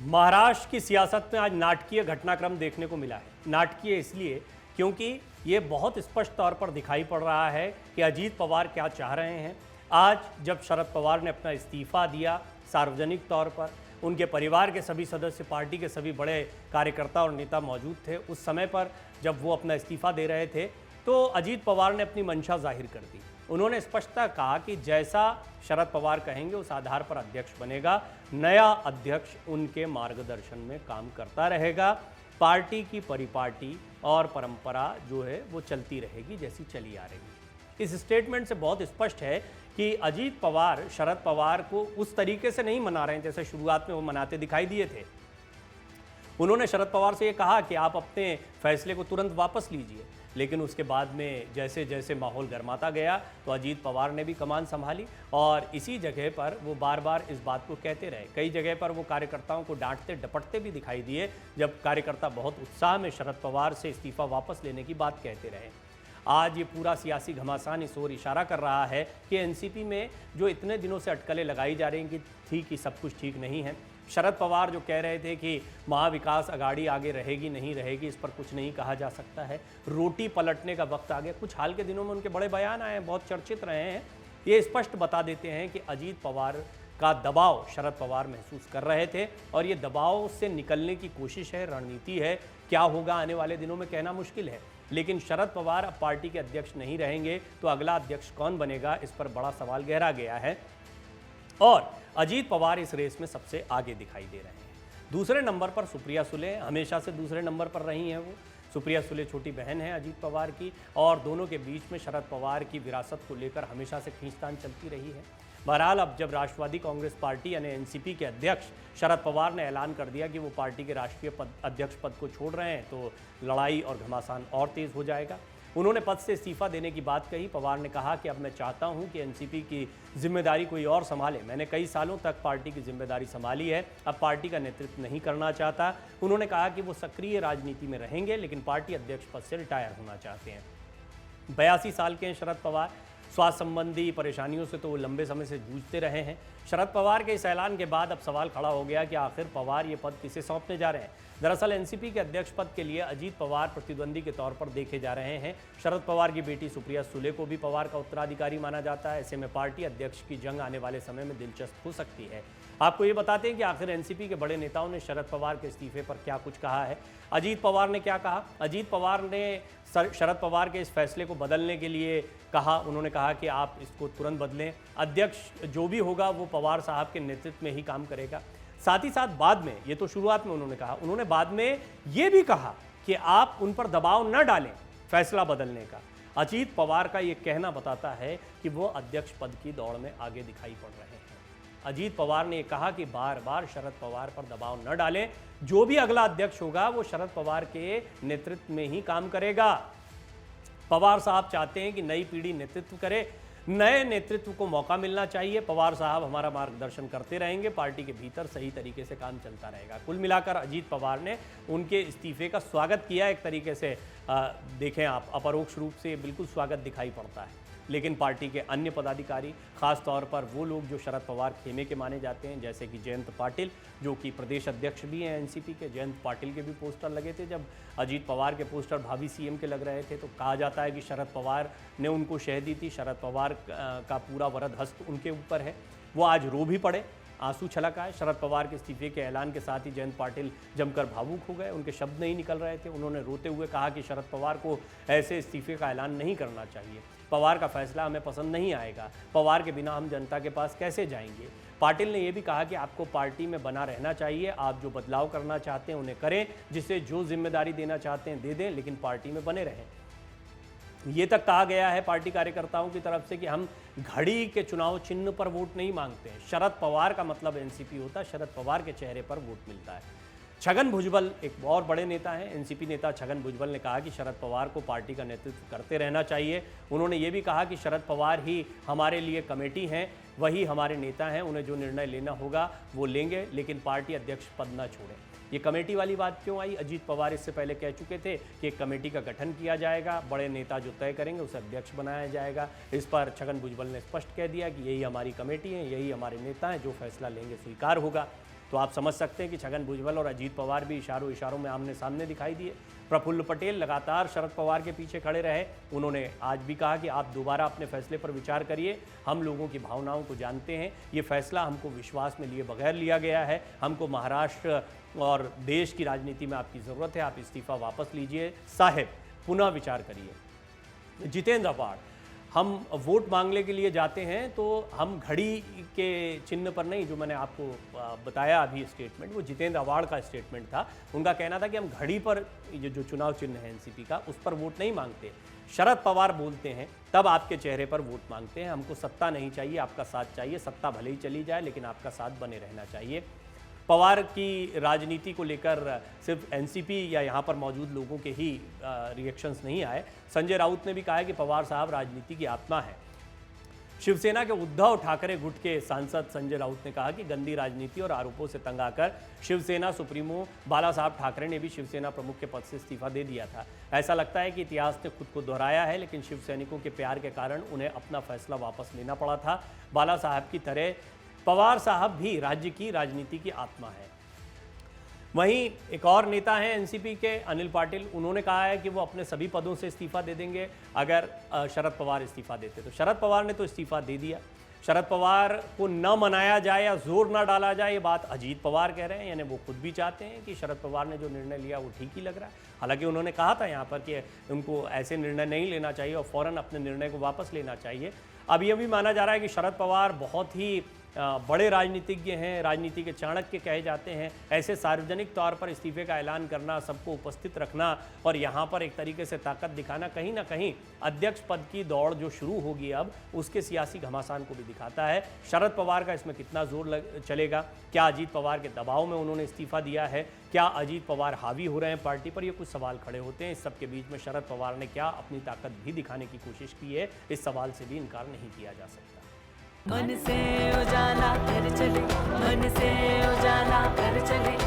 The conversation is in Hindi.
महाराष्ट्र की सियासत में आज नाटकीय घटनाक्रम देखने को मिला है। नाटकीय इसलिए क्योंकि ये बहुत स्पष्ट तौर पर दिखाई पड़ रहा है कि अजीत पवार क्या चाह रहे हैं। आज जब शरद पवार ने अपना इस्तीफा दिया सार्वजनिक तौर पर, उनके परिवार के सभी सदस्य, पार्टी के सभी बड़े कार्यकर्ता और नेता मौजूद थे। उस समय पर जब वो अपना इस्तीफा दे रहे थे तो अजीत पवार ने अपनी मंशा जाहिर कर दी। उन्होंने स्पष्टता कहा कि जैसा शरद पवार कहेंगे उस आधार पर अध्यक्ष बनेगा, नया अध्यक्ष उनके मार्गदर्शन में काम करता रहेगा, पार्टी की परिपाटी और परंपरा जो है वो चलती रहेगी जैसी चली आ रही है। इस स्टेटमेंट से बहुत स्पष्ट है कि अजीत पवार शरद पवार को उस तरीके से नहीं मना रहे हैं जैसे शुरुआत में वो मनाते दिखाई दिए थे। उन्होंने शरद पवार से ये कहा कि आप अपने फैसले को तुरंत वापस लीजिए, लेकिन उसके बाद में जैसे जैसे माहौल गर्माता गया तो अजीत पवार ने भी कमान संभाली और इसी जगह पर वो बार बार इस बात को कहते रहे। कई जगह पर वो कार्यकर्ताओं को डांटते डपटते भी दिखाई दिए जब कार्यकर्ता बहुत उत्साह में शरद पवार से इस्तीफा वापस लेने की बात कहते रहे। आज ये पूरा सियासी घमासान इस ओर इशारा कर रहा है कि एनसीपी में जो इतने दिनों से अटकलें लगाई जा रही थी कि सब कुछ ठीक नहीं है। शरद पवार जो कह रहे थे कि महाविकास अघाड़ी आगे रहेगी नहीं रहेगी, इस पर कुछ नहीं कहा जा सकता है। रोटी पलटने का वक्त आ गया। कुछ हाल के दिनों में उनके बड़े बयान आए हैं, बहुत चर्चित रहे हैं। ये स्पष्ट बता देते हैं कि अजीत पवार का दबाव शरद पवार महसूस कर रहे थे और ये दबाव से निकलने की कोशिश है, रणनीति है। क्या होगा आने वाले दिनों में कहना मुश्किल है, लेकिन शरद पवार अब पार्टी के अध्यक्ष नहीं रहेंगे तो अगला अध्यक्ष कौन बनेगा, इस पर बड़ा सवाल गहरा गया है और अजीत पवार इस रेस में सबसे आगे दिखाई दे रहे हैं। दूसरे नंबर पर सुप्रिया सुले, हमेशा से दूसरे नंबर पर रही हैं वो। सुप्रिया सुले छोटी बहन है अजीत पवार की और दोनों के बीच में शरद पवार की विरासत को लेकर हमेशा से खींचतान चलती रही है। बहरहाल अब जब राष्ट्रवादी कांग्रेस पार्टी यानी एनसीपी के अध्यक्ष शरद पवार ने ऐलान कर दिया कि वो पार्टी के राष्ट्रीय अध्यक्ष पद को छोड़ रहे हैं तो लड़ाई और घमासान और तेज हो जाएगा। उन्होंने पद से इस्तीफा देने की बात कही। पवार ने कहा कि अब मैं चाहता हूं कि एनसीपी की जिम्मेदारी कोई और संभाले। मैंने कई सालों तक पार्टी की जिम्मेदारी संभाली है, अब पार्टी का नेतृत्व नहीं करना चाहता। उन्होंने कहा कि वो सक्रिय राजनीति में रहेंगे लेकिन पार्टी अध्यक्ष पद से रिटायर होना चाहते हैं। 82 साल के हैं शरद पवार। स्वास्थ्य संबंधी परेशानियों से तो वो लंबे समय से जूझते रहे हैं। शरद पवार के इस ऐलान के बाद अब सवाल खड़ा हो गया कि आखिर पवार ये पद किसे सौंपने जा रहे हैं। दरअसल एनसीपी के अध्यक्ष पद के लिए अजीत पवार प्रतिद्वंदी के तौर पर देखे जा रहे हैं। शरद पवार की बेटी सुप्रिया सुले को भी पवार का उत्तराधिकारी माना जाता है। ऐसे में पार्टी अध्यक्ष की जंग आने वाले समय में दिलचस्प हो सकती है। आपको ये बताते हैं कि आखिर एनसीपी के बड़े नेताओं ने शरद पवार के इस्तीफे पर क्या कुछ कहा है। अजीत पवार ने क्या कहा? अजीत पवार ने शरद पवार के इस फैसले को बदलने के लिए कहा। उन्होंने कहा कि आप इसको तुरंत बदलें, अध्यक्ष जो भी होगा वो पवार साहब के नेतृत्व में ही काम करेगा। साथ ही साथ बाद में, ये तो शुरुआत में उन्होंने कहा, उन्होंने बाद में ये भी कहा कि आप उन पर दबाव न डालें फैसला बदलने का। अजीत पवार का ये कहना बताता है कि वो अध्यक्ष पद की दौड़ में आगे दिखाई पड़ रहे हैं। अजीत पवार ने कहा कि बार बार शरद पवार पर दबाव न डालें, जो भी अगला अध्यक्ष होगा वो शरद पवार के नेतृत्व में ही काम करेगा। पवार साहब चाहते हैं कि नई पीढ़ी नेतृत्व करे, नए नेतृत्व को मौका मिलना चाहिए। पवार साहब हमारा मार्गदर्शन करते रहेंगे, पार्टी के भीतर सही तरीके से काम चलता रहेगा। कुल मिलाकर अजीत पवार ने उनके इस्तीफे का स्वागत किया। एक तरीके से देखें आप, अपरोक्ष रूप से बिल्कुल स्वागत दिखाई पड़ता है। लेकिन पार्टी के अन्य पदाधिकारी, खास तौर पर वो लोग जो शरद पवार खेमे के माने जाते हैं, जैसे कि जयंत पाटिल जो कि प्रदेश अध्यक्ष भी हैं एनसीपी के, जयंत पाटिल के भी पोस्टर लगे थे। जब अजीत पवार के पोस्टर भावी सीएम के लग रहे थे तो कहा जाता है कि शरद पवार ने उनको शह दी थी। शरद पवार का पूरा वरद हस्त उनके ऊपर है। वो आज रो भी पड़े, आंसू छलक आए। शरद पवार के इस्तीफे के ऐलान के साथ ही जयंत पाटिल जमकर भावुक हो गए, उनके शब्द नहीं निकल रहे थे। उन्होंने रोते हुए कहा कि शरद पवार को ऐसे इस्तीफे का ऐलान नहीं करना चाहिए, पवार का फैसला हमें पसंद नहीं आएगा, पवार के बिना हम जनता के पास कैसे जाएंगे। पाटिल ने यह भी कहा कि आपको पार्टी में बना रहना चाहिए, आप जो बदलाव करना चाहते हैं उन्हें करें, जिसे जो जिम्मेदारी देना चाहते हैं दे दें, लेकिन पार्टी में बने रहें। ये तक कहा गया है पार्टी कार्यकर्ताओं की तरफ से कि हम घड़ी के चुनाव चिन्ह पर वोट नहीं मांगते हैं। शरद पवार का मतलब एनसीपी होता है, शरद पवार के चेहरे पर वोट मिलता है। छगन भुजबल एक और बड़े नेता हैं। एनसीपी नेता छगन भुजबल ने कहा कि शरद पवार को पार्टी का नेतृत्व करते रहना चाहिए। उन्होंने ये भी कहा कि शरद पवार ही हमारे लिए कमेटी हैं, वही हमारे नेता हैं, उन्हें जो निर्णय लेना होगा वो लेंगे, लेकिन पार्टी अध्यक्ष पद न छोड़ें। ये कमेटी वाली बात क्यों आई? अजीत पवार इससे पहले कह चुके थे कि एक कमेटी का गठन किया जाएगा, बड़े नेता जो तय करेंगे उसे अध्यक्ष बनाया जाएगा। इस पर छगन भुजबल ने स्पष्ट कह दिया कि यही हमारी कमेटी है, यही हमारे नेता हैं, जो फैसला लेंगे स्वीकार होगा। तो आप समझ सकते हैं कि छगन भुजबल और अजीत पवार भी इशारों में आमने सामने दिखाई दिए। प्रफुल्ल पटेल लगातार शरद पवार के पीछे खड़े रहे। उन्होंने आज भी कहा कि आप दोबारा अपने फैसले पर विचार करिए, हम लोगों की भावनाओं को जानते हैं, ये फैसला हमको विश्वास में लिए बगैर लिया गया है, हमको महाराष्ट्र और देश की राजनीति में आपकी ज़रूरत है, आप इस्तीफा वापस लीजिए साहेब, पुनः विचार करिए। जितेंद्र अवार्ड, हम वोट मांगने के लिए जाते हैं तो हम घड़ी के चिन्ह पर नहीं, जो मैंने आपको बताया अभी स्टेटमेंट, वो जितेंद्र अवार्ड का स्टेटमेंट था। उनका कहना था कि हम घड़ी पर ये जो चुनाव चिन्ह है एनसीपी का, उस पर वोट नहीं मांगते। शरद पवार बोलते हैं तब आपके चेहरे पर वोट मांगते हैं, हमको सत्ता नहीं चाहिए, आपका साथ चाहिए, सत्ता भले ही चली जाए लेकिन आपका साथ बने रहना चाहिए। पवार की राजनीति को लेकर सिर्फ एनसीपी या यहाँ पर मौजूद लोगों के ही रिएक्शंस नहीं आए। संजय राउत ने भी कहा है कि पवार साहब राजनीति की आत्मा है। शिवसेना के उद्धव ठाकरे गुट के सांसद संजय राउत ने कहा कि गंदी राजनीति और आरोपों से तंग आकर शिवसेना सुप्रीमो बाला साहब ठाकरे ने भी शिवसेना प्रमुख के पद से इस्तीफा दे दिया था। ऐसा लगता है कि इतिहास ने खुद को दोहराया है, लेकिन शिव सैनिकों के प्यार के कारण उन्हें अपना फैसला वापस लेना पड़ा था। बाला साहब की तरह पवार साहब भी राज्य की राजनीति की आत्मा है। वहीं एक और नेता हैं एनसीपी के, अनिल पाटिल, उन्होंने कहा है कि वो अपने सभी पदों से इस्तीफा दे देंगे अगर शरद पवार इस्तीफा देते। तो शरद पवार ने तो इस्तीफा दे दिया। शरद पवार को न मनाया जाए या जोर न डाला जाए, ये बात अजीत पवार कह रहे हैं, यानी वो खुद भी चाहते हैं कि शरद पवार ने जो निर्णय लिया वो ठीक ही लग रहा है। हालांकि उन्होंने कहा था यहाँ पर कि उनको ऐसे निर्णय नहीं लेना चाहिए और फौरन अपने निर्णय को वापस लेना चाहिए। अब यह भी माना जा रहा है कि शरद पवार बहुत ही बड़े राजनीतिज्ञ हैं, राजनीति के चाणक्य कहे जाते हैं। ऐसे सार्वजनिक तौर पर इस्तीफे का ऐलान करना, सबको उपस्थित रखना और यहाँ पर एक तरीके से ताकत दिखाना कहीं ना कहीं अध्यक्ष पद की दौड़ जो शुरू होगी अब, उसके सियासी घमासान को भी दिखाता है। शरद पवार का इसमें कितना जोर चलेगा? क्या अजीत पवार के दबाव में उन्होंने इस्तीफा दिया है? क्या अजीत पवार हावी हो रहे हैं पार्टी पर? ये कुछ सवाल खड़े होते हैं। इस सब के बीच में शरद पवार ने क्या अपनी ताकत भी दिखाने की कोशिश की है, इस सवाल से भी इनकार नहीं किया जा सकता। मन से उजाला कर चले, मन से उजाला कर चले।